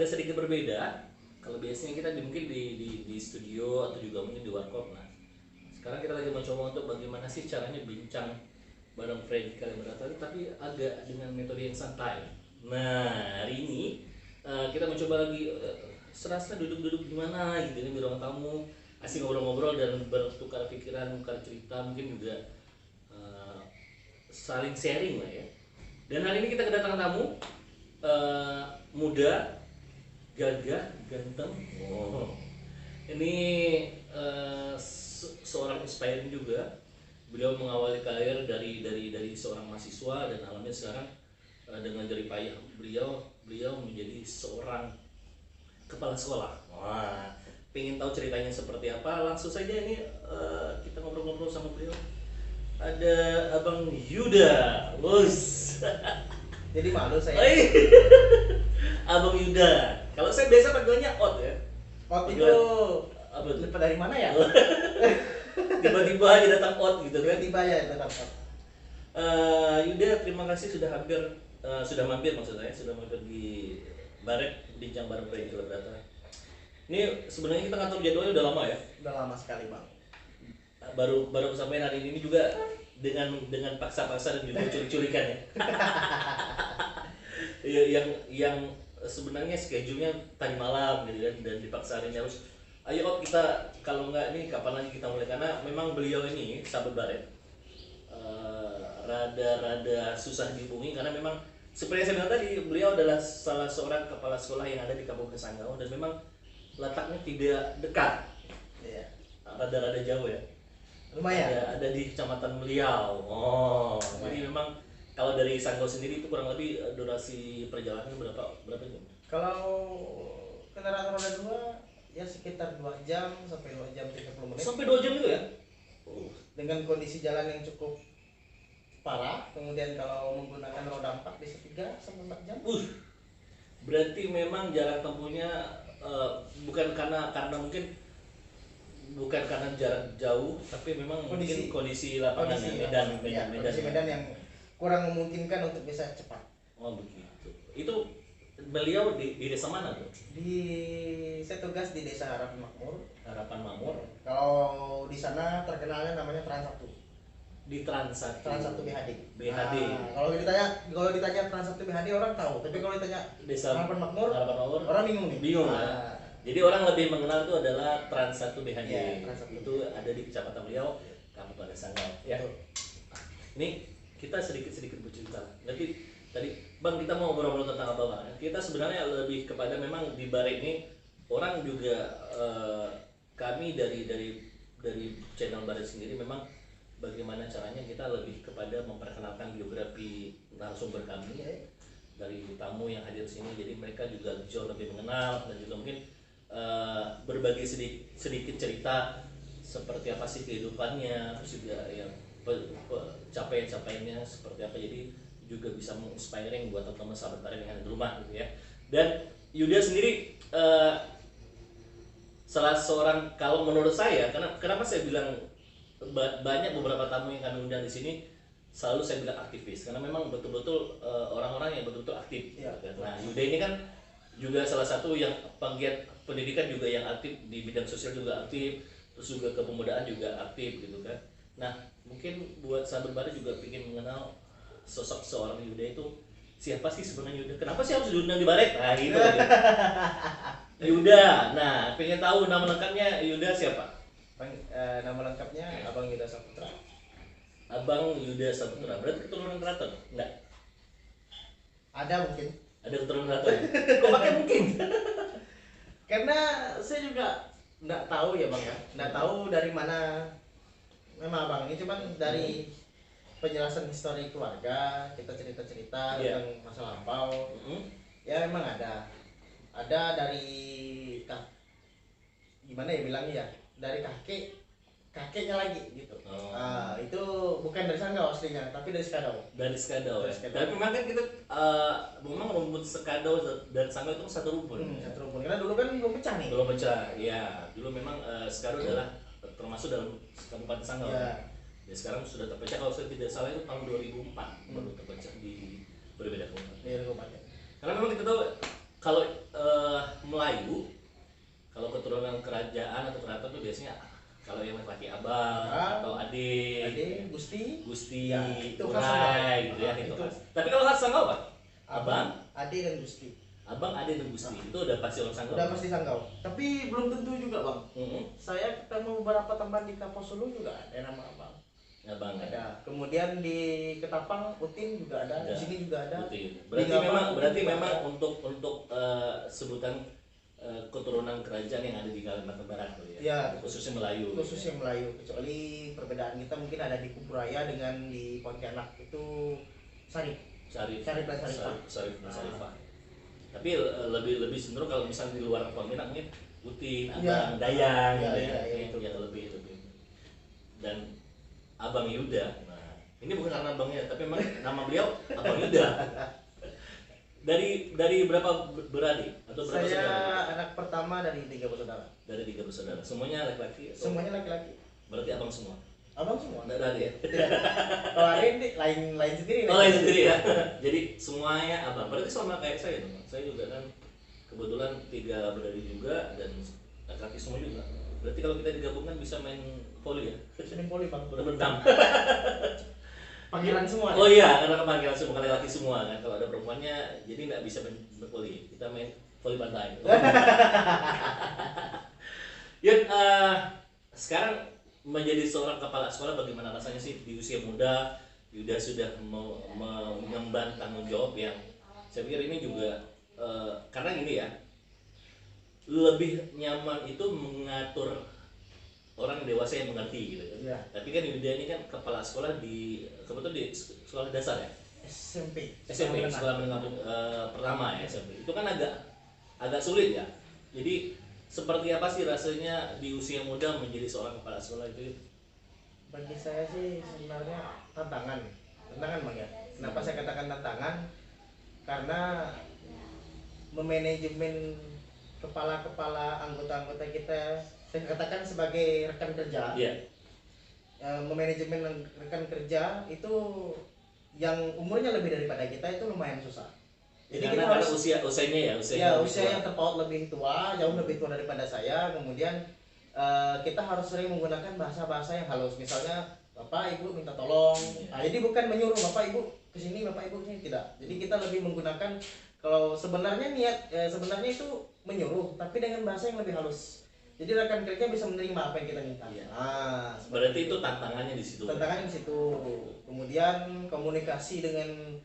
agak sedikit berbeda. Kalau biasanya kita mungkin di studio atau juga mungkin di warkop. Nah, sekarang kita lagi mencoba untuk bagaimana sih caranya bincang bareng Freddy Kalimantan tapi agak dengan metode yang santai. Nah, hari ini kita mencoba lagi serasa duduk-duduk di mana gitu di ruang tamu, asik ngobrol-ngobrol dan bertukar pikiran, tukar cerita, mungkin juga saling sharing lah ya. Dan hari ini kita kedatangan tamu muda, gagah, ganteng. Oh. Ini seorang inspiring juga. Beliau mengawali karir dari seorang mahasiswa dan alhamdulillah sekarang dengan jerih payah beliau menjadi seorang kepala sekolah. Wah, pengen tahu ceritanya seperti apa? Langsung saja ini kita ngobrol-ngobrol sama beliau. Ada Abang Yuda, bos. Jadi malu saya. Abang Yuda. Kalau saya biasa panggilnya Ot ya. Ot itu apa tuh? dari mana ya? Tiba-tiba aja datang Ot gitu kan? Tiba-tiba ya datang Ot. Yuda, terima kasih sudah mampir maksud saya, sudah mampir di Baret, bincang bareng Freddy Kalimantan. Ini sebenarnya kita ngatur jadwalnya udah lama ya? Udah lama sekali bang. Baru kesampaian hari ini juga dengan paksa-paksa dan juga culik-culikan ya. yang sebenarnya schedule-nya tadi malam gitu kan, dan dipaksa hari ini harus ayo Ot, kita kalau nggak ini kapan lagi kita mulai, karena memang beliau ini sahabat Baret rada susah dihubungi karena memang seperti yang saya bilang tadi, beliau adalah salah seorang kepala sekolah yang ada di Kabupaten Sanggau dan memang letaknya tidak dekat. Iya. Rada jauh ya. Lumayan. Ada di Kecamatan Beliau. Oh, jadi memang kalau dari Sanggau sendiri itu kurang lebih durasi perjalanan berapa jam? Kalau kendaraan roda 2 ya sekitar 2 jam sampai 2 jam 30 menit. Sampai 2 jam itu ya? Dengan kondisi jalan yang cukup parah, kemudian kalau menggunakan roda 4 bisa 3 sampai 4 jam. Berarti memang jarak tempuhnya bukan karena mungkin bukan karena jarak jauh, tapi memang kondisi lapangan medan yang kurang memungkinkan untuk bisa cepat. Oh begitu. Itu beliau di desa mana tuh? Saya tugas di Desa Harapan Makmur. Harapan Makmur. Kalau di sana terkenalnya namanya Trans 1. Di Trans 1 BHD. Nah, kalau ditanya Trans 1 BHD orang tahu, tapi kalau ditanya Desa Harapan Makmur orang bingung nih. Kan? Jadi orang lebih mengenal itu adalah Trans 1 BHD. Ya, Trans 1. Itu ada di Kecamatan Beliau, Kabupaten Sanggau. Ya. Ini kita sedikit bercerita. Nanti tadi Bang, kita mau ngobrol tentang apa Bang? Kita sebenarnya lebih kepada memang di Baret ini orang juga kami dari channel Baret sendiri memang bagaimana caranya kita lebih kepada memperkenalkan biografi narasumber kami ya, dari tamu yang hadir sini, jadi mereka juga jauh lebih mengenal dan juga mungkin berbagi sedikit cerita seperti apa sih kehidupannya, terus juga yang capaian-capaiannya seperti apa, jadi juga bisa menginspiring buat teman-teman sahabat Baret yang ada di rumah gitu ya. Dan Yuda sendiri salah seorang, kalau menurut saya, kenapa saya bilang banyak beberapa tamu yang kami undang di sini selalu saya bilang aktivis, karena memang betul-betul orang-orang yang betul-betul aktif. Ya. Nah, Yuda ini kan juga salah satu yang penggiat pendidikan juga yang aktif di bidang sosial juga aktif, terus juga kepemudaan juga aktif gitu kan. Nah, mungkin buat sahabat Baret juga ingin mengenal sosok seorang Yuda itu siapa sih sebenarnya Yuda? Kenapa sih harus diundang di Baret? Nah, gitu. Yuda. Nah, pengen tahu nama lengkapnya Yuda siapa? Nama lengkapnya Abang Yuda Saputra. Abang Yuda Saputra. Berarti keturunan keraton? Enggak. Ada mungkin. Ada keturunan keraton. Kok pakai mungkin? Karena saya juga enggak tahu ya Bang ya. Enggak tahu dari mana memang Abang ini, cuman dari penjelasan histori keluarga, kita cerita-cerita tentang masa lampau. Ya memang ada dari gimana ya bilangnya ya, dari kakeknya lagi gitu. Itu bukan dari Sanggau aslinya, tapi dari Skadau. Dari Skadau ya. Tapi memang kan kita memang rumput Skadau dan Sanggau itu satu rumpun. Satu rumpun. Karena dulu kan belum pecah nih. Belum pecah. Ya, dulu memang Skadau adalah termasuk dalam Kabupaten Sanggau. Ya. Ya sekarang sudah terpecah, kalau saya tidak salah itu tahun 2004 baru terpecah di berbeda kabupaten. Iya, kabupaten. Karena memang kita tahu Kalau Melayu, kalau keturunan kerajaan atau keraton tuh biasanya kalau yang laki-laki abang atau adik, Ade, Gusti, gusti, Ya, itu khas urai Sanggau. gitu ya, itu Itu. khas. Tapi kalau khas Sanggau apa? Abang, Ade dan Gusti. abang, adik dan gusti itu udah pasti orang Sanggau. Udah pasti Sanggau. Tapi belum tentu juga bang. Mm-mm. Saya ketemu beberapa teman di Kampung Sulu juga ada nama abang. Abang ya. Ada. Kemudian di Ketapang, Utin juga ada. Ada. Di sini juga ada. Betul. Di Gabang Berarti juga memang ada. untuk sebutan keturunan kerajaan yang ada di Kalimantan Barat tuh ya. Ya. Khususnya Melayu. Khusus yang Melayu. Kecuali perbedaan kita mungkin ada di Kuburaya dengan di Pontianak itu Sarip. Sarif Dan Sarifah. Sarif dan Sarifah. Tapi lebih cenderung kalau misalnya di luar Pontianak mungkin Utin, Iya. Abang, Dayang Iya, gitu iya, ya. iya, Itu yang lebih. Dan Abang Yuda. Nah, ini bukan karena abangnya, tapi memang nama beliau Abang Yuda. Dari berapa beradik atau berapa Saya saudara? anak pertama dari 3 bersaudara. Dari 3 bersaudara. Semuanya laki-laki atau Semuanya laki-laki. berarti abang semua? Abang semua. Enggak ada adik ya? Tidak. Kalau ada ini lain sendiri. Oh, lain sendiri ya. Jadi semuanya abang. Berarti sama kayak saya dong. Saya juga kan kebetulan 3 beradik juga dan laki-laki semua juga. Berarti kalau kita digabungkan bisa main voli ya? Sering poli bang. Berenam. Panggilan semua. Oh iya, karena kepanggilan semua laki-laki semua kan. Kalau ada perempuannya, jadi nggak bisa main voli. Kita main voli pantai. Yun, sekarang menjadi seorang kepala sekolah bagaimana rasanya sih di usia muda? Yuda sudah mengemban tanggung jawab yang saya pikir ini juga karena gini ya, lebih nyaman itu mengatur orang dewasa yang mengerti gitu kan. Iya. Tapi kan Yuda ini kan kepala sekolah di kebetulan di sekolah dasar ya. SMP. SMP sekolah menengah pertama ya SMP. Itu kan agak sulit ya. Jadi seperti apa sih rasanya di usia muda menjadi seorang kepala sekolah itu? Bagi saya sih sebenarnya tantangan bang ya. Kenapa saya katakan tantangan? Karena memanajemen kepala-kepala anggota-anggota kita, saya katakan sebagai rekan kerja. Iya. Memanajemen rekan kerja itu yang umurnya lebih daripada kita itu lumayan susah. Jadi kita Karena harus usianya usia yang terpaut lebih tua, jauh lebih tua daripada saya. Kemudian kita harus sering menggunakan bahasa-bahasa yang halus. Misalnya Bapak Ibu minta tolong. Nah, jadi bukan menyuruh Bapak Ibu kesini, Bapak Ibu kesini, tidak. Jadi kita lebih menggunakan, kalau sebenarnya sebenarnya itu menyuruh, tapi dengan bahasa yang lebih halus. Jadi rekan kerja bisa menerima apa yang kita minta. Iya. Nah, Berarti itu tantangannya di situ. tantangannya di situ. Kemudian komunikasi dengan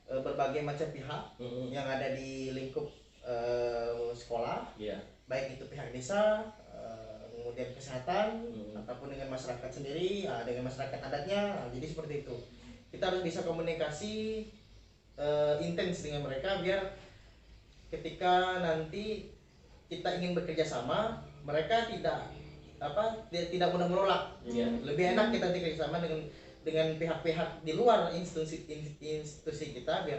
berbagai macam pihak Mm-mm. yang ada di lingkup sekolah, Iya. baik itu pihak desa, kemudian kesehatan, Hmm. ataupun dengan masyarakat sendiri, dengan masyarakat adatnya. Jadi seperti itu. Kita harus bisa komunikasi intens dengan mereka biar ketika nanti kita ingin bekerja sama, mereka tidak tidak mudah menolak. Iya. Lebih enak kita bekerja sama dengan pihak-pihak di luar institusi kita biar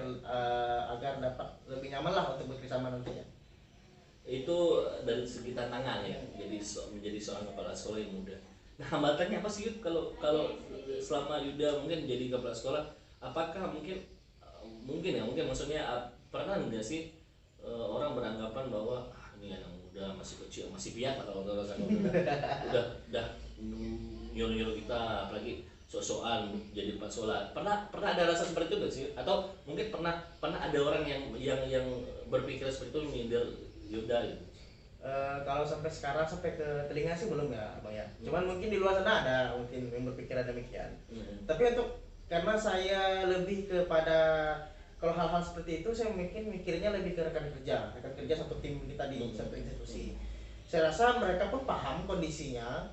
agar dapat lebih nyaman lah untuk bekerja sama nantinya. Itu dari segi tantangan ya, menjadi seorang kepala sekolah yang muda. Nah, hambatannya apa sih Yud? Kalau selama Yuda mungkin jadi kepala sekolah, apakah mungkin maksudnya pernah nggak sih orang beranggapan bahwa ini anak muda masih kecil, masih piat kalau orang udah nyuruh kita, apalagi sok-sokan jadi kepala sekolah. Pernah ada rasa seperti itu nggak sih? Atau mungkin pernah ada orang yang berpikir seperti itu nyindir Yuda gitu? Kalau sampai sekarang sampai ke telinga sih belum ya bang ya. Cuman mungkin di luar sana ada mungkin yang berpikiran demikian. Tapi karena saya lebih kepada kalau hal-hal seperti itu saya mikirnya lebih ke rekan kerja satu tim kita di satu institusi. Saya rasa mereka pun paham kondisinya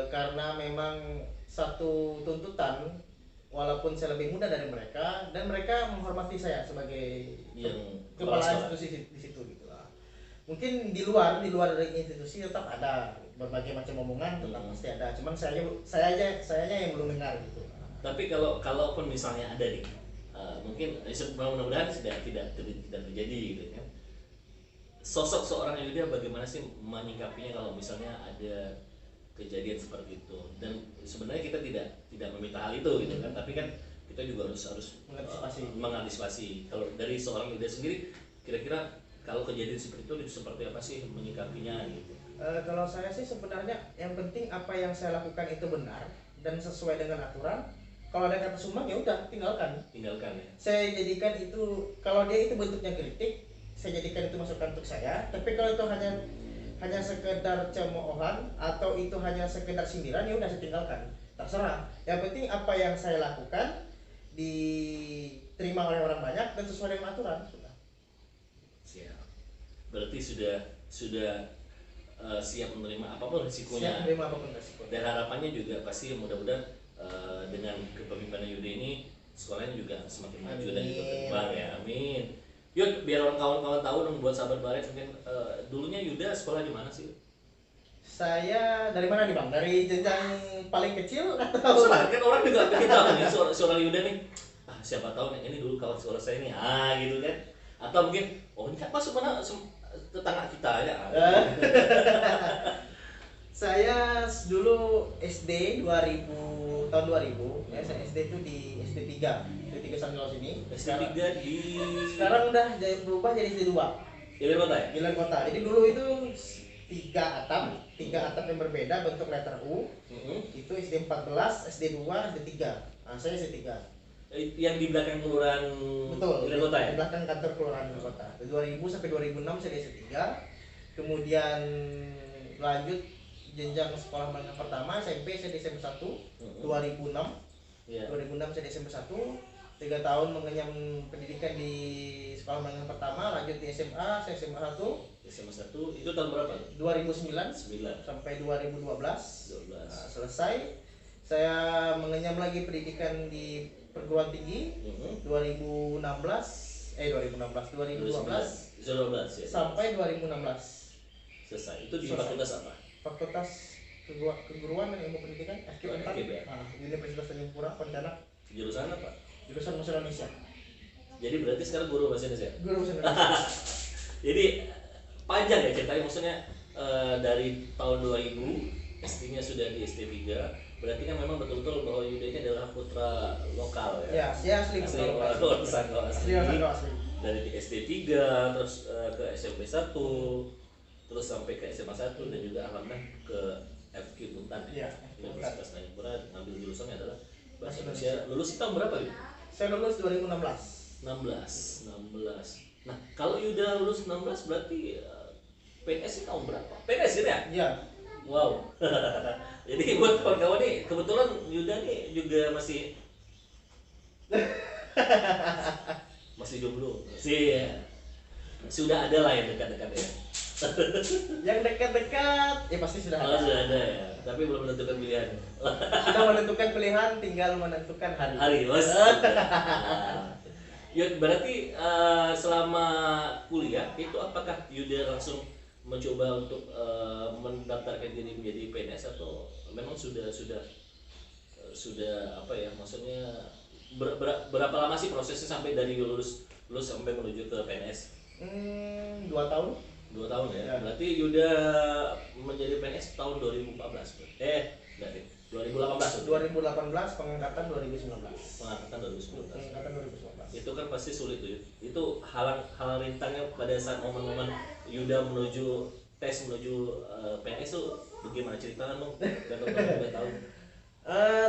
karena memang satu tuntutan walaupun saya lebih muda dari mereka dan mereka menghormati saya sebagai Yang kepala institusi di situ gitu lah. Mungkin di luar dari institusi tetap ada berbagai macam omongan tetap pasti ada. Cuman saya aja yang belum dengar gitu. Tapi kalaupun misalnya ada nih, mungkin mudah-mudahan tidak terjadi gitu kan. Sosok seorang Yuda bagaimana sih menyikapinya kalau misalnya ada kejadian seperti itu? Dan sebenarnya kita tidak meminta hal itu gitu kan, tapi kan kita juga harus mengantisipasi. Kalau dari seorang Yuda sendiri, kira-kira kalau kejadian seperti itu seperti apa sih menyikapinya gitu? Kalau saya sih sebenarnya yang penting apa yang saya lakukan itu benar dan sesuai dengan aturan. Kalau ada kata sumbang ya udah tinggalkan. Tinggalkan ya. Saya jadikan itu, kalau dia itu bentuknya kritik, saya jadikan itu masukan untuk saya. Tapi kalau itu hanya sekedar cemoohan atau itu hanya sekedar sindiran, ya udah saya tinggalkan. Terserah. Yang penting apa yang saya lakukan diterima oleh orang banyak dan sesuai dengan aturan. Sudah. Siap. Berarti sudah siap menerima apapun risikonya. Siap menerima apapun risiko. Dan harapannya juga pasti mudah-mudahan dengan kepemimpinan Yuda ini sekolahnya juga semakin maju dan juga berkembang ya. Amin. Yud, biar orang kawan-kawan tahu dong buat sahabat Baret mungkin dulunya Yuda sekolah di mana sih? Saya dari mana nih Bang? Dari jenjang paling kecil atau? Soalnya kan orang juga pengen tahu nih seorang Yuda nih. Ah, siapa tahu nih ini dulu kawan sekolah saya nih. Ah, gitu kan. Atau mungkin oh ini kan masuk mana tetangga kita ya. Saya dulu SD 2000 tahun 2000 ya, saya SD itu di SD 3 Sanggau sini. SD 3 di Sekarang udah berubah jadi SD 2 Gilir Kota ya? Gilir Kota. Jadi dulu itu tiga atap yang berbeda bentuk letter U. Itu SD 14, SD 2, SD 3. Nah, saya SD 3. Yang di belakang kelurahan Betul, Gilir Kota ya? di belakang kantor kelurahan Gilir Kota. Dari 2000 sampai 2006 saya di SD 3. Kemudian lanjut jenjang sekolah menengah pertama SMP saya di SMP 1 2006. Iya. 2006 saya di SMP 1. 3 tahun mengenyam pendidikan di sekolah menengah pertama, lanjut di SMA, saya SMA 1. SMA 1 itu tahun berapa? 2009 9 sampai 2012. 12. Nah, selesai saya mengenyam lagi pendidikan di perguruan tinggi 2012 2012 ya. sampai 2016 Selesai. Itu di Selesai. fakultas apa? Fakultas Keguruan dan Ilmu Pendidikan FK4 FKIP ya? Universitas Tanjung Pura Pontianak, Jurusan apa? jurusan Bahasa Indonesia. Jadi berarti sekarang guru bahasa Indonesia. Guru Bahasa Indonesia. Jadi panjang ya ceritanya, maksudnya dari tahun 2000 SD-nya sudah di SD 3. Berarti kan memang betul-betul bahwa Yuda ini adalah putra lokal ya. Ya asli Asli Sanggau asli. asli. Dari di SD 3 terus ke SMP 1 terus sampai ke SMA 1 dan juga alhamdulillah ke FK Buntan Iya, Universitas Tanjung Pura, ngambil jurusannya adalah bahasa Indonesia. Lulus tahun berapa Yuda? Saya lulus 2016. 16. Nah, kalau Yuda lulus 16 berarti PNS tahun berapa? PNS gitu ya? Iya. Wow. Jadi buat kawan-kawan nih, kebetulan Yuda nih juga masih jomblo. Sudah ada lah yang dekat-dekat ya. Yang dekat-dekat ya pasti sudah Oh, ada. sudah ada ya, tapi belum menentukan pilihan. Sudah menentukan pilihan, tinggal menentukan hari. Hari, bos. Yud, berarti selama kuliah itu apakah Yuda langsung mencoba untuk mendaftarkan diri menjadi PNS atau memang sudah apa ya, maksudnya berapa lama sih prosesnya sampai dari lulus sampai menuju ke PNS? 2 tahun. 2 tahun ya. Ya. Berarti Yuda menjadi PNS tahun 2014. Berarti 2018. 2018 pengangkatan 2019. Pengangkatan 2019. Pengangkatan 2019. Itu kan pasti sulit tuh. Itu hal rintangnya pada saat momen-momen Yuda menuju PNS tuh bagaimana, ceritakan dong biar teman-teman juga tahu.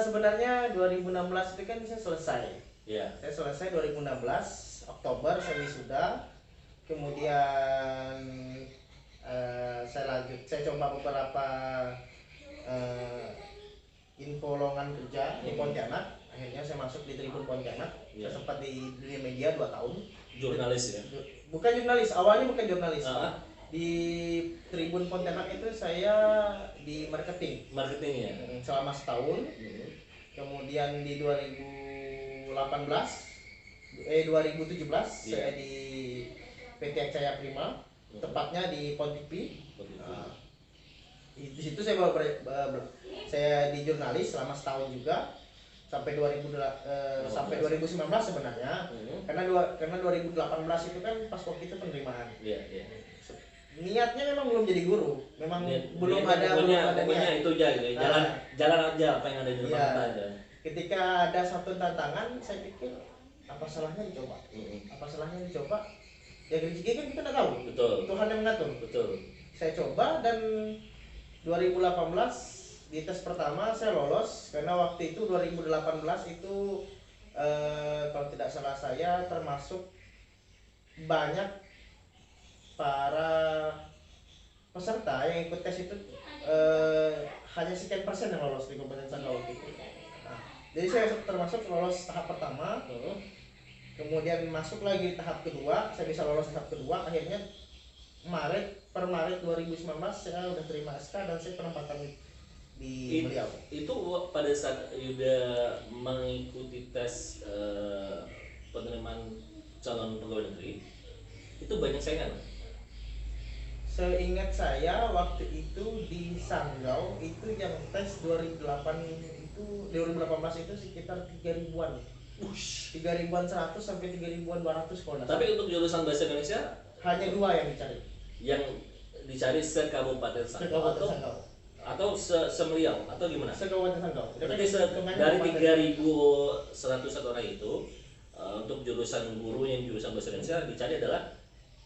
Sebenarnya 2016 itu kan saya selesai. Iya. Saya selesai 2016 Oktober saya wisuda. Kemudian saya coba beberapa info lowongan kerja di Pontianak. Akhirnya saya masuk di Tribun Pontianak. Iya. Saya sempat di dunia media 2 tahun. Jurnalis ya. Bukan jurnalis, awalnya bukan jurnalis. Ah. Di Tribun Pontianak itu saya di marketing Marketingnya. selama setahun. Kemudian di 2017 saya di PT Akcaya Prima, tepatnya di Pontipi. Nah, di situ saya saya di jurnalis selama setahun juga sampai 2019 sebenarnya. Karena 2018 itu kan pas waktu itu penerimaan. Iya. Niatnya memang belum jadi guru, memang belum ada pokoknya niat. itu aja gitu. Jalan aja apa yang ada di depan kita aja. Ketika ada satu tantangan, saya pikir apa salahnya dicoba. Apa salahnya dicoba? ya rezeki kan kita nggak tahu, Betul. Tuhan yang mengatur. Betul. Saya coba dan 2018 di tes pertama saya lolos karena waktu itu 2018 itu kalau tidak salah saya termasuk banyak para peserta yang ikut tes itu hanya sekian persen yang lolos di Kabupaten Sanggau waktu itu. Nah, jadi saya termasuk lolos tahap pertama, kemudian masuk lagi di tahap kedua, saya bisa lolos tahap kedua, akhirnya per Maret 2019 saya udah terima SK dan saya penempatan di beliau. Itu pada saat Yuda mengikuti tes penerimaan calon pegawai negeri itu banyak saingan. Seingat saya waktu itu di Sanggau itu yang tes 2018 itu sekitar 3.000-an. 3.100 sampai 3.200 kalau nggak salah. Tapi untuk jurusan bahasa Indonesia hanya 2 yang dicari. Yang dicari se-Kabupaten Sanggau atau se-Meliau atau gimana? Se-Kabupaten Sanggau. Berarti dari 3.100 orang itu untuk jurusan guru yang jurusan bahasa Indonesia dicari adalah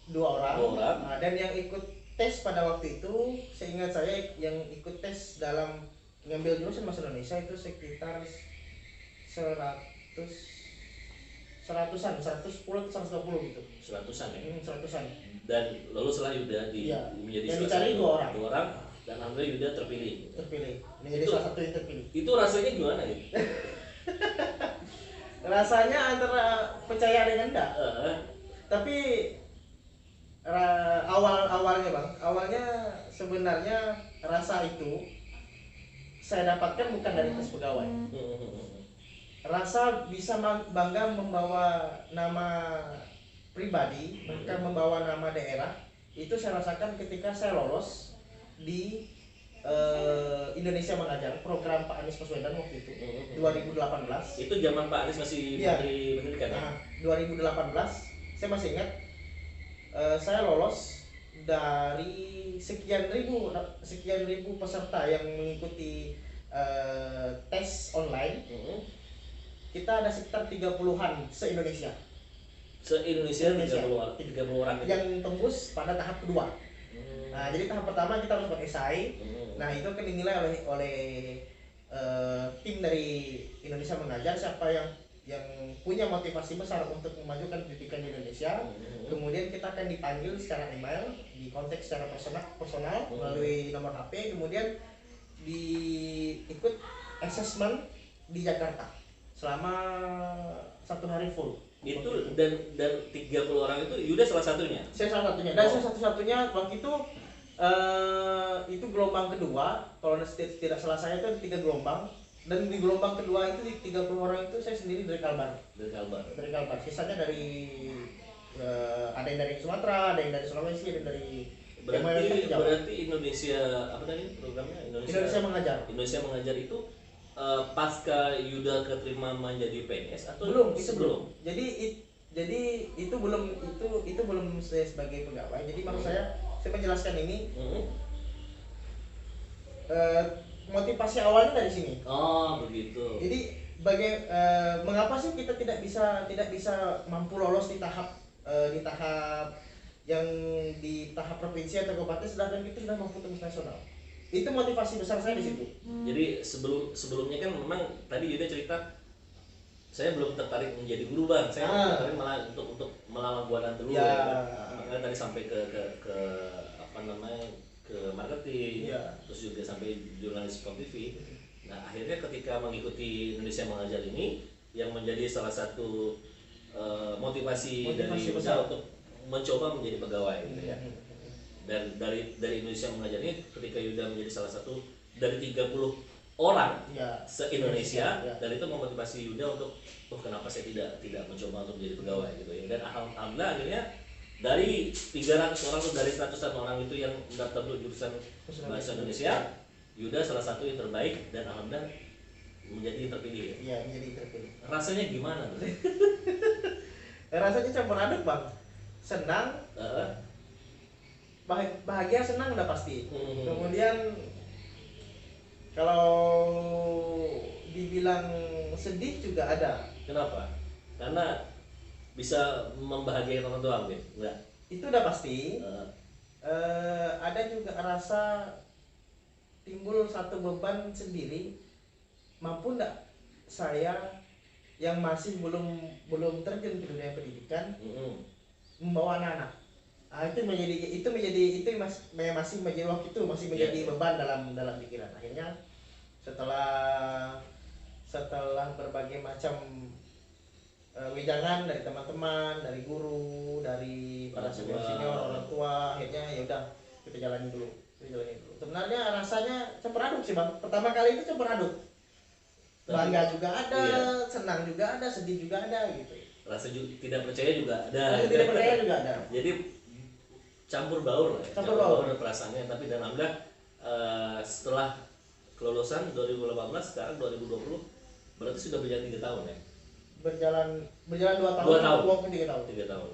2 orang. Nah, dan yang ikut tes pada waktu itu, seingat saya yang ikut tes dalam ngambil jurusan bahasa Indonesia itu sekitar 110 atau 120 gitu. 100-an ya. 100-an. Dan loluslah Yuda menjadi yang salah dicari satu 2 orang dan alhamdulillah Yuda terpilih. Menjadi salah satu yang terpilih. Itu rasanya gimana ya? Rasanya antara percaya dengan enggak. Tapi awalnya sebenarnya rasa itu saya dapatkan bukan dari tes pegawai. Rasa bisa bangga membawa nama pribadi, bahkan membawa nama daerah, itu saya rasakan ketika saya lolos di Indonesia Mengajar, program Pak Anies Baswedan waktu itu 2018. Itu zaman Pak Anies masih Menteri Pendidikan. Nah, 2018 saya masih ingat saya lolos dari sekian ribu peserta yang mengikuti tes online. Kita ada sekitar 30-an se-Indonesia. Se-Indonesia 30 orang yang tembus pada tahap kedua. Nah, jadi tahap pertama kita harus buat esai. Nah, itu kan dinilai oleh tim dari Indonesia Mengajar siapa yang punya motivasi besar untuk memajukan pendidikan di Indonesia. Kemudian kita akan dipanggil secara email, di kontak secara personal melalui nomor HP, kemudian ikut assessment di Jakarta selama 1 hari full. Itu dan 30 orang itu Yuda salah satunya. Saya salah satunya. Dan saya satu-satunya waktu itu gelombang kedua. Kalau tidak salah saya itu 3 gelombang. Dan di gelombang kedua itu di 30 orang itu saya sendiri dari Kalbar. Dari Kalbar. Sisanya dari ada yang dari Sumatera, ada yang dari Sulawesi, ada yang dari Berarti Indonesia apa tadi programnya? Indonesia Mengajar. Indonesia Mengajar itu pasca Yuda keterima menjadi PNS atau belum? Itu belum. Jadi itu belum saya sebagai pegawai. Jadi maksud saya menjelaskan ini. Motivasi awalnya dari sini. Oh, begitu. Jadi mengapa sih kita tidak bisa mampu lolos di tahap di tahap provinsi atau kabupaten sedangkan kita sudah mampu tembus nasional. Itu motivasi besar saya di situ. Jadi sebelumnya kan memang tadi Yuda cerita saya belum tertarik menjadi guru Bang. Saya tertarik malah untuk melamar buatan dulu ya. Makanya tadi sampai ke apa namanya ke marketing, terus juga sampai jurnalis TV. Nah, akhirnya ketika mengikuti Indonesia Mengajar ini yang menjadi salah satu motivasi dari Yuda untuk mencoba menjadi pegawai gitu ya. Dan dari Indonesia Mengajar ini ketika Yuda menjadi salah satu dari 30 orang se-Indonesia dan itu memotivasi Yuda untuk kenapa saya tidak mencoba untuk menjadi pegawai gitu ya. Dan alhamdulillah akhirnya dari 300 orang atau dari 100-an orang itu yang mendaftar jurusan bahasa Indonesia, Yuda salah satu yang terbaik dan alhamdulillah menjadi terpilih ya. Iya, menjadi terpilih. Rasanya gimana tuh? Rasanya campur aduk Bang. Senang, bahagia, senang udah pasti. Kemudian kalau dibilang sedih juga ada. Kenapa? Karena bisa membahagiakan orang tua mungkin? Enggak? itu udah pasti. Eh, Ada juga rasa timbul satu beban sendiri, mampu nggak saya yang masih belum belum terjun ke dunia pendidikan membawa anak-anak. Masih menjadi waktu itu masih menjadi beban dalam pikiran. Akhirnya setelah berbagai macam wejangan dari teman-teman, dari guru, dari para senior orang tua, akhirnya ya udah kita jalanin dulu. Sebenarnya rasanya campur aduk sih bang. Pertama kali itu campur aduk. Bangga juga ada, senang juga ada, sedih juga ada gitu. Rasa tidak percaya juga ada. Tidak percaya juga ada. Jadi campur baur lah, campur baur perasaannya. Tapi dan alhamdulillah setelah kelulusan 2018 sekarang 2020 berarti sudah berjalan 3 tahun ya. Berjalan 2 tahun. 3 tahun. 3 tahun.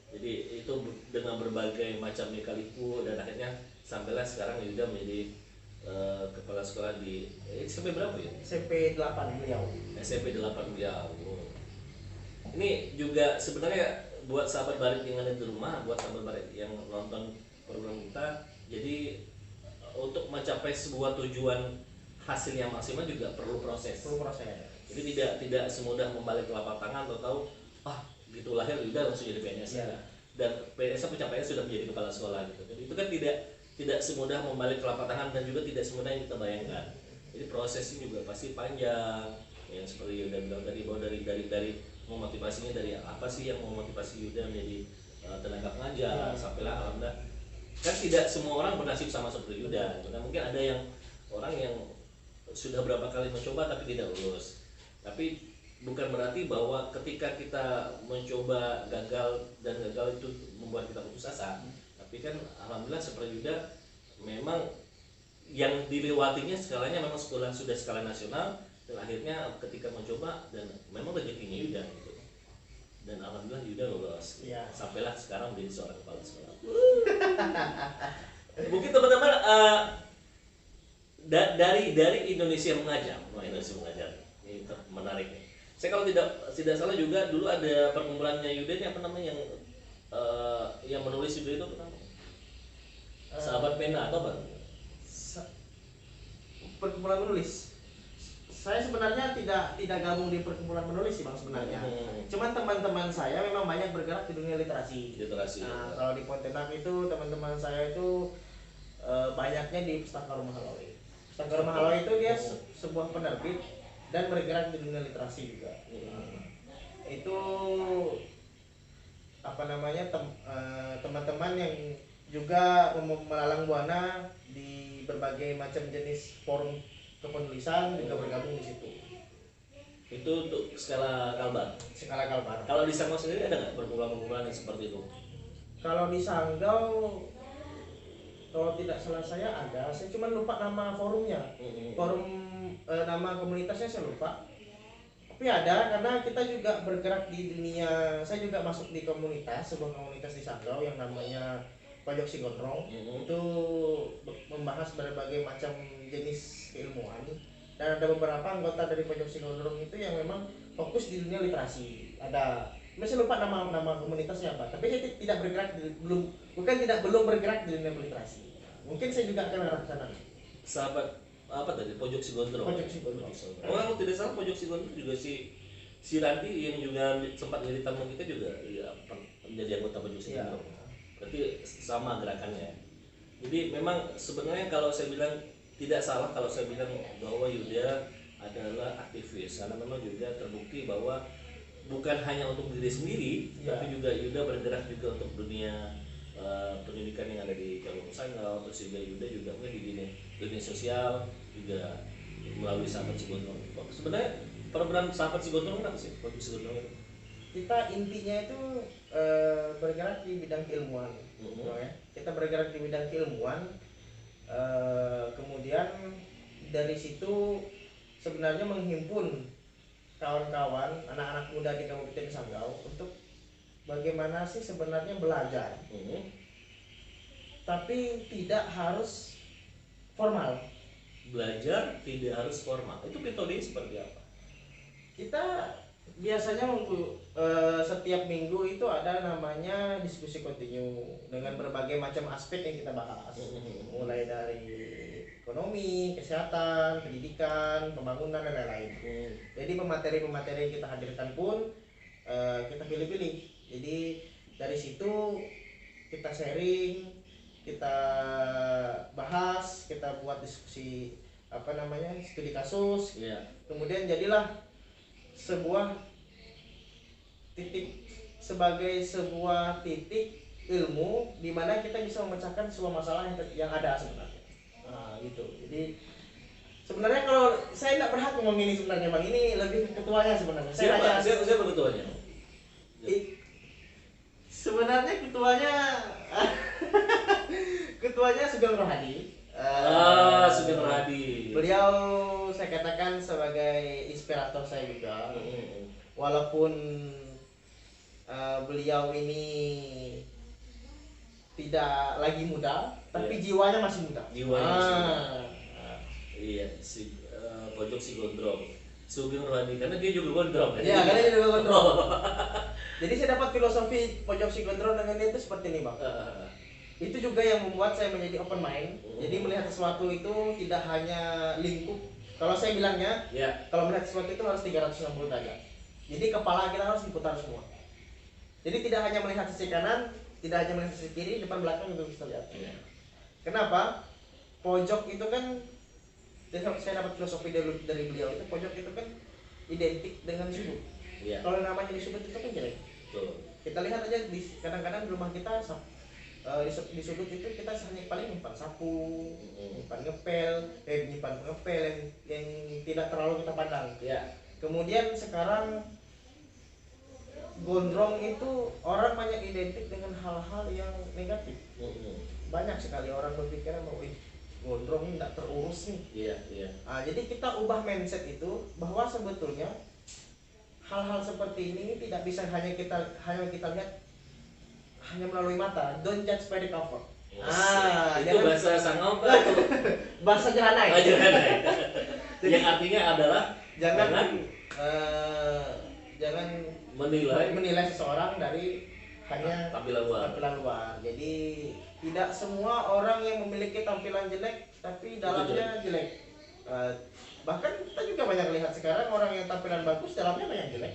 Jadi itu dengan berbagai macam lika-liku dan akhirnya sampailah sekarang Yuda menjadi kepala sekolah di SMP berapa ya? SMP 8 beliau. SMP 8 beliau. Ini juga sebenarnya buat sahabat Barit yang ada di rumah, buat sahabat Barit yang nonton program kita, jadi untuk mencapai sebuah tujuan hasil yang maksimal juga perlu proses. Jadi tidak semudah membalik telapak tangan atau tahu gitu lahir udah langsung jadi PNS. Dan PNS pencapaiannya sudah menjadi kepala sekolah gitu. Jadi itu kan tidak semudah membalik telapak tangan dan juga tidak semudah yang kita bayangkan. Jadi prosesnya juga pasti panjang. Yang seperti Yuda bilang tadi bahwa dari memotivasinya dari apa sih yang memotivasi Yuda menjadi tenaga pengajar sampailah alhamdulillah. Kan tidak semua orang bernasib sama seperti Yuda. Nah, mungkin ada yang orang yang sudah berapa kali mencoba tapi tidak lulus. Tapi bukan berarti bahwa ketika kita mencoba gagal itu membuat kita putus asa. Tapi kan alhamdulillah seperti Yuda memang yang dilewatinya skalanya memang sudah skala nasional dan akhirnya ketika mencoba dan memang rezekinya Yuda gitu. Dan alhamdulillah Yuda lulus. Sampailah sekarang menjadi seorang kepala sekolah. Mungkin teman-teman dari Indonesia mengajar, ini menarik nih. Saya kalau tidak salah juga dulu ada perkumpulannya Yuda ini apa namanya yang menulis Yuda itu apa namanya? Sahabat pena atau apa? Perkumpulan menulis. Saya sebenarnya tidak gabung di perkumpulan menulis sih bang sebenarnya. Cuman teman-teman saya memang banyak bergerak di dunia literasi. Nah, kalau di Pontianak itu teman-teman saya itu banyaknya di Pustaka Rumah Halawi. Pustaka Rumah Halawi itu dia sebuah penerbit dan bergerak di dunia literasi juga. Itu apa namanya teman-teman yang juga melalang buana di berbagai macam jenis forum kepenulisan juga bergabung di situ. Itu untuk skala Kalbar. Kalau di Sanggau sendiri ada nggak perkumpulan yang seperti itu? Kalau di Sanggau, kalau tidak salah saya ada. Saya cuma lupa nama forumnya. Forum nama komunitasnya saya lupa. Tapi ada karena kita juga bergerak di dunia. Saya juga masuk di sebuah komunitas di Sanggau yang namanya Pojok Sigondrong. Itu membahas berbagai macam jenis keilmuan. Dan ada beberapa anggota dari Pojok Sigondrong itu yang memang fokus di dunia literasi. Ada, saya lupa nama komunitasnya apa. Tapi saya tidak bergerak belum bergerak di dunia literasi. Mungkin saya juga akan arah ke sana. Sahabat apa tadi? Pojok Sigondrong. Oh, kalau tidak salah Pojok Sigondrong juga si Ranti yang juga sempat jadi tamu kita juga menjadi anggota Pojok Sigondrong. Berarti sama gerakannya. Jadi memang sebenarnya kalau saya bilang tidak salah kalau saya bilang bahwa Yuda adalah aktivis karena memang juga terbukti bahwa bukan hanya untuk diri sendiri tapi juga Yuda bergerak juga untuk dunia pendidikan yang ada di Kabupaten Sanggau. Terus juga Yuda juga di dunia sosial juga melalui Sahabat Sigondrong. Sebenarnya program Sahabat Sigondrong apa sih? Program Sigondrong itu? Kita intinya itu bergerak di bidang keilmuan. Kita bergerak di bidang keilmuan. Kemudian dari situ sebenarnya menghimpun kawan-kawan anak-anak muda di Kabupaten Sanggau untuk bagaimana sih sebenarnya belajar, tapi tidak harus formal. Belajar tidak harus formal. Itu metodenya seperti apa? Kita biasanya setiap minggu itu ada namanya diskusi kontinu dengan berbagai macam aspek yang kita bahas, mulai dari ekonomi, kesehatan, pendidikan, pembangunan dan lain-lain. Jadi pemateri-pemateri yang kita hadirkan pun kita pilih-pilih. Jadi dari situ kita sharing, kita bahas, kita buat diskusi studi kasus. Kemudian jadilah sebuah sebagai sebuah titik ilmu di mana kita bisa memecahkan sebuah masalah yang ada sebenarnya. Nah, gitu. Jadi sebenarnya kalau saya tidak berhak ngomong ini sebenarnya Bang, ini lebih ketuanya sebenarnya. Siapa ketuanya? Sebenarnya ketuanya Sugeng Rohadi. Sugeng Rohadi. Beliau saya katakan sebagai inspirator saya juga. Walaupun beliau ini tidak lagi muda, tapi jiwanya masih muda. Iya, pojok si gondrong. Sugeng Rohadi karena dia juga gondrong. Iya, karena dia juga gondrong. Jadi saya dapat filosofi pojok si gondrong dengan dia itu seperti ini, Bang. Itu juga yang membuat saya menjadi open mind. Jadi melihat sesuatu itu tidak hanya lingkup. Kalau saya bilangnya, kalau melihat sesuatu itu harus 360 derajat. Jadi kepala kita harus diputar semua. Jadi tidak hanya melihat sisi kanan, tidak hanya melihat sisi kiri, depan belakang juga bisa lihat. Kenapa? Pojok itu kan, saya dapat filosofi dari beliau itu, pojok itu kan identik dengan sudut. Kalau namanya di sudut itu kan jelek. Kita lihat aja kadang-kadang di rumah kita di sudut itu kita hanya paling nyimpan sapu, nyimpan pengepel yang tidak terlalu kita pandang. Kemudian sekarang gondrong itu orang banyak identik dengan hal-hal yang negatif. Banyak sekali orang berpikiran bahwa gondrong ini tidak terurus nih. Jadi kita ubah mindset itu bahwa sebetulnya hal-hal seperti ini tidak bisa hanya kita lihat hanya melalui mata. Don't judge by the cover. Itu bahasa Sangau apa? Bahasa Jelanai. Yang artinya adalah jangan menilai seseorang dari hanya tampilan luar. Jadi tidak semua orang yang memiliki tampilan jelek tapi dalamnya jelek. Bahkan kita juga banyak lihat sekarang orang yang tampilan bagus dalamnya banyak jelek.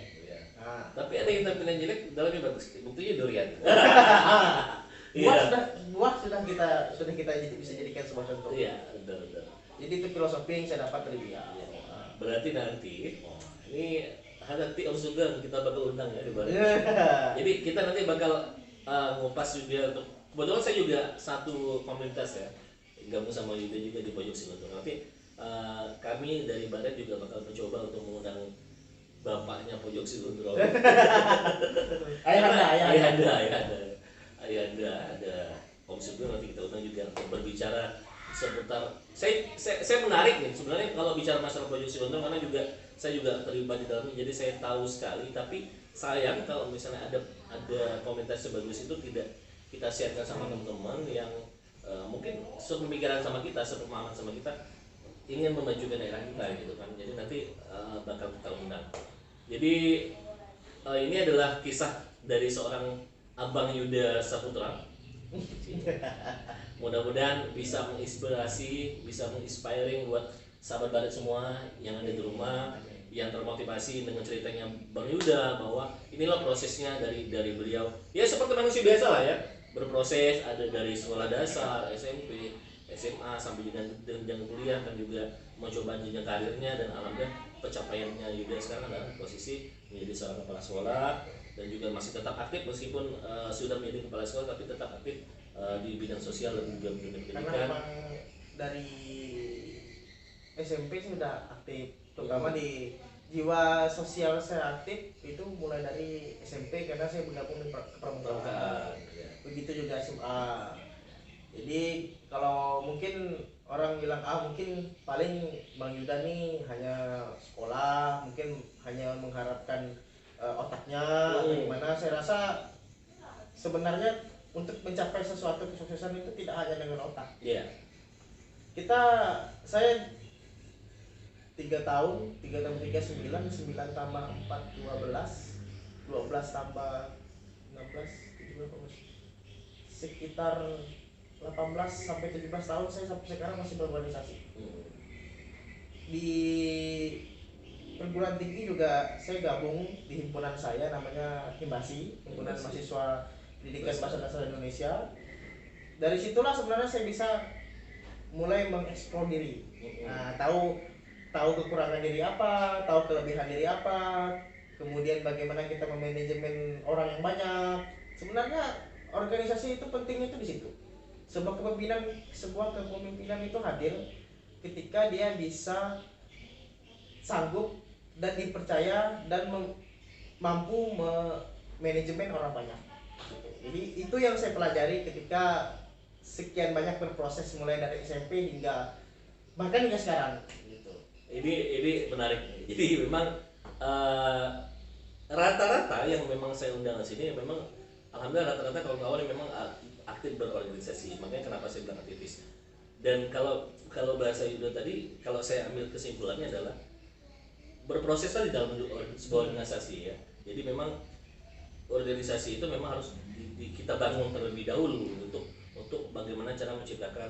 Tapi ada yang tampilan jelek dalamnya bagus. Buktinya durian. Buah sudah kita bisa jadikan sebuah contoh. Betul. Jadi itu filosofi yang saya dapat dari dia. Berarti nanti ini hati Om Sugeng kita bakal undang ya di balik. Jadi kita nanti bakal ngupas juga untuk, kebetulan saya juga satu komunitas ya, gabung sama Yuda juga di Pojok Siloto. Nanti kami dari Barat juga bakal mencoba untuk mengundang bapaknya Pojok Sigondrong. Ayahanda ada Om Sugeng, nanti kita undang juga untuk berbicara seputar. Saya menarik nih sebenarnya kalau bicara masalah Pojok Sigondrong, karena juga saya juga terlibat di dalamnya, jadi saya tahu sekali. Tapi sayang kalau misalnya ada komunitas sebagus itu tidak kita sharekan sama teman-teman yang mungkin sepemikiran sama kita, sepemahaman sama kita, ingin memajukan daerah kita gitu kan. Jadi nanti bakal kita undang. Jadi ini adalah kisah dari seorang Abang Yuda Saputra. Mudah-mudahan bisa menginspirasi, bisa menginspiring buat sahabat Barat semua yang ada di rumah, yang termotivasi dengan ceritanya Bang Yuda, bahwa inilah prosesnya dari beliau. Ya seperti manusia biasa lah ya, berproses, ada dari sekolah dasar, SMP, SMA sampai jenjang kuliah, dan juga mencoba jenjang karirnya, dan alhamdulillah pencapaiannya Yuda sekarang adalah posisi menjadi seorang kepala sekolah dan juga masih tetap aktif meskipun sudah menjadi kepala sekolah, tapi tetap aktif di bidang sosial dan juga bidang pendidikan. Karena memang dari SMP sudah aktif, terutama di jiwa sosial saya aktif itu mulai dari SMP karena saya bergabung di pramukaan. Begitu juga SMA. Jadi kalau mungkin orang bilang mungkin paling Bang Yuda nih hanya sekolah, mungkin hanya mengharapkan otaknya atau gimana. Saya rasa sebenarnya untuk mencapai sesuatu kesuksesan itu tidak hanya dengan otak. Iya. Saya 3 tahun 3 9 tambah 4 12 tambah 16 17 sekitar 18 sampai 17 tahun saya sampai sekarang masih berorganisasi. Di perguruan tinggi juga saya gabung di himpunan saya namanya Himbasi, Himpunan Mahasiswa Pendidikan Bahasa Dasar Indonesia. Dari situlah sebenarnya saya bisa mulai mengeksplor diri. Nah, tahu kekurangan diri apa, tahu kelebihan diri apa, kemudian bagaimana kita memanajemen orang yang banyak. Sebenarnya organisasi itu pentingnya itu di situ. Sebuah kepemimpinan itu hadir ketika dia bisa sanggup dan dipercaya dan mampu manajemen orang banyak. Jadi itu yang saya pelajari ketika sekian banyak berproses mulai dari SMP hingga bahkan hingga sekarang. Gitu. Ini menarik. Jadi memang rata-rata yang memang saya undang ke sini memang alhamdulillah rata-rata kawan-kawan yang memang aktif berorganisasi. Makanya kenapa saya bilang aktivis. Dan kalau bahasa Yuda tadi, kalau saya ambil kesimpulannya adalah berproseslah di dalam sebuah organisasi ya. Jadi memang organisasi itu memang harus kita bangun terlebih dahulu untuk bagaimana cara menciptakan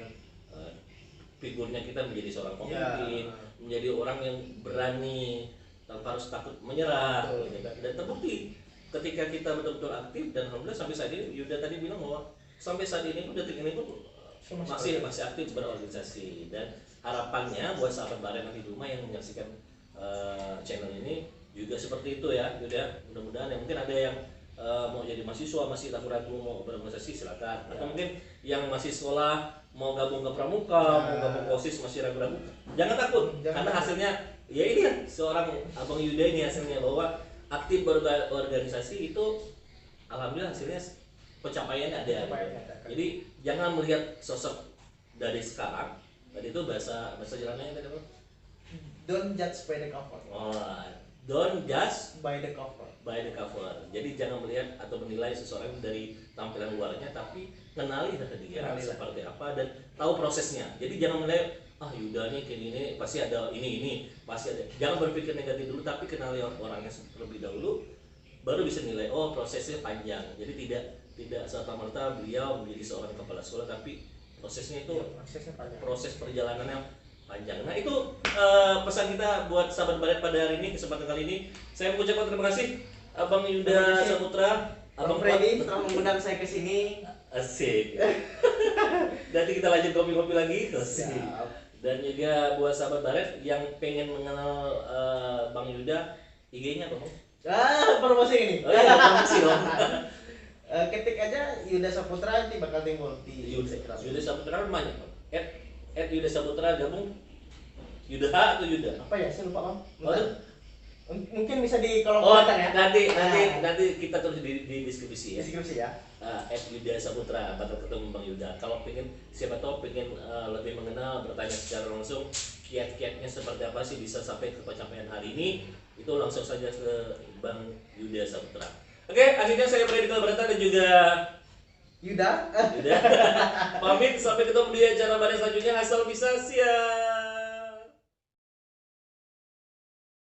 figurnya kita menjadi seorang pemimpin, menjadi orang yang berani tanpa harus takut menyerah. Dan terbukti ketika kita betul-betul aktif dan alhamdulillah sampai saat ini Yuda tadi bilang bahwa sampai saat ini pun detik ini pun masih aktif berorganisasi. Dan harapannya buat sahabat Baret nanti di rumah yang menyaksikan channel ini juga seperti itu ya Yuda. Mudah-mudahan ya mungkin ada yang mau jadi mahasiswa masih ragu-ragu mau berorganisasi silakan. Atau mungkin yang masih sekolah mau gabung ke pramuka, mau gabung OSIS masih ragu-ragu, jangan takut karena hasilnya ya ini kan seorang Abang Yuda ini hasilnya bahwa aktif berorganisasi itu alhamdulillah hasilnya pencapaiannya ada. Jadi jangan melihat sosok dari sekarang. Tadi itu bahasa jalannya tadi apa? Don't judge by the cover. Oh, don't judge by the cover. Jadi jangan melihat atau menilai seseorang dari tampilan luarnya, tapi kenali dia seperti apa dan tahu prosesnya. Jadi jangan menilai Yuda nih kayak gini pasti ada ini pasti ada. Jangan berpikir negatif dulu, tapi kenali orangnya terlebih dahulu, baru bisa nilai prosesnya panjang. Jadi tidak serta-merta beliau menjadi seorang kepala sekolah, tapi prosesnya itu proses perjalanannya panjang. Nah itu pesan kita buat sahabat Baret pada hari ini, kesempatan kali ini saya mengucapkan terima kasih Abang Yuda Saputra, Abang Freddy telah mengundang saya ke sini. Asik. Nanti kita lanjut kopi-kopi lagi. Asik. Dan juga buat sahabat Baret yang pengen mengenal Bang Yuda, IG-nya apa, Bang? Promosi ini. Oh iya, promosi dong. Ketik aja Yuda Saputra nanti bakal timbul di Yuda Saputra banyak, Bang. Yuda Saputra gabung Yuda atau Yuda? Apa ya? Saya lupa, Bang. Mungkin bisa di kolom komentar ya. Nanti kita tulis di deskripsi ya. Deskripsi ya. Yuda Saputra atau ketemu Bang Yuda. Kalau pengen siapa tahu pengen lebih mengenal, bertanya secara langsung kiat-kiatnya seperti apa sih bisa sampai ke pencapaian hari ini, itu langsung saja ke Bang Yuda Saputra. Oke, akhirnya saya Freddy Kalbarata dan juga Yuda. Pamit sampai ketemu di acara bareng selanjutnya. Asal bisa siap.